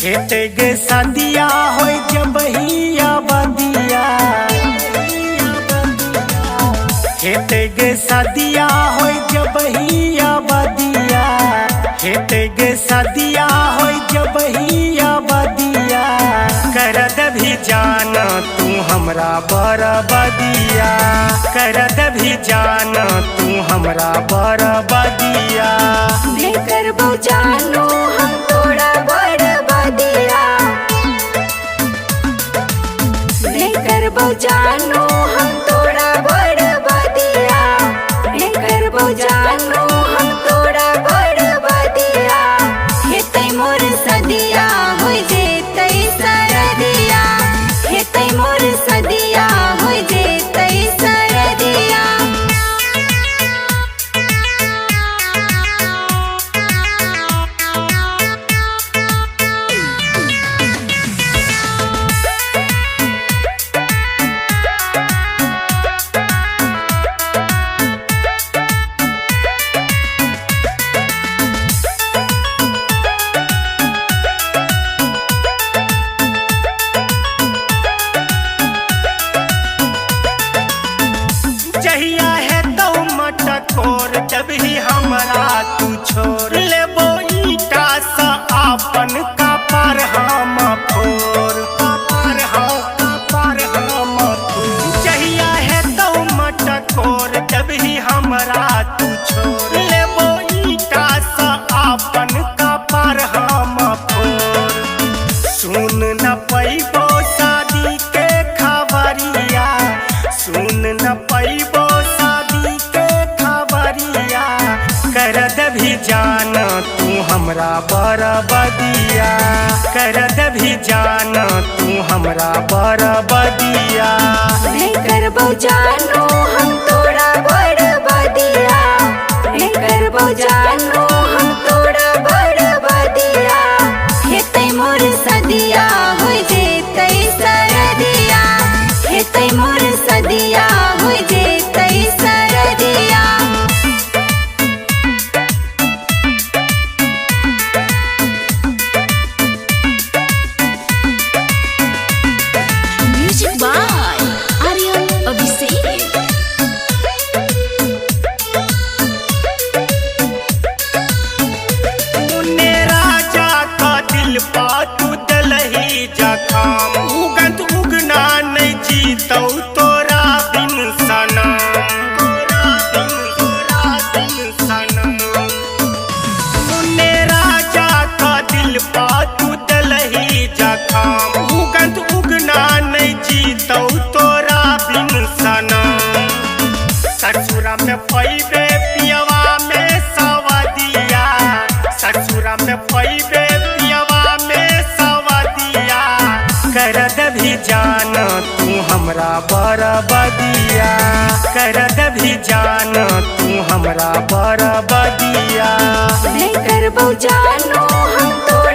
हेते गे सदिया हो जब ही बदिया, हेते गे सदिया हो जब ही बदिया, हेते गे सदिया हो जब ही बदिया। करद भी जाना तू हमरा बरबदिया, करद भी जाना तू हमरा बरबदिया। लेकर जानो हम तोड़ा बरबदिया, लेकर जानो हम तोड़ा बरबदिया, लेकर जानो हम तोड़ा बरबदिया। हेतै मोर सदिया हो जेतै सरदिया, हेतै मोर सदिया हो जेतै सरदिया। जहिया है तो मटकोर जब ही हमरा तू छोड़ लेबो ईटा सा आपन कपार हम फोर, कपार हम फोर। जहिया है तो मटकोर जब ही हमरा तू छोड़ लेबो ईटा सा आपन कपार हम फोर। सुन न पैबो शादी के खबरिया, सुन न पैबो शादी के खबरिया। करद भी जाना तू हमरा बरबदिया, करद भी जाना तू हमरा बरबदिया। लेकर जानो हम तोड़ा बरबदिया, लेकर जानो हम तोड़ा बरबदिया। हेतै मोर सदिया हो जेतै सरदिया, हेतै मोर सदिया हो जेतै सरदिया। Music by Aryan Abhishek. मुन्ने राजा का दिल पा तू दलही जखाम। उगत उगना नहीं जीतौ तोरा बिन सनम, तोरा बिन सनम। मुन्ने राजा का दिल पा तू दलही जखाम। उगत उगना नहीं जीतौ तोरा बिन सनम। ससुरा में पैबे पियवा में सवदिया, ससुरा में पैबे पियवा में सवदिया। करद भी जाना तू हमरा बरबदिया, करद भी जाना तू हमरा बरबदिया। लेकर जानो हम तोड़ा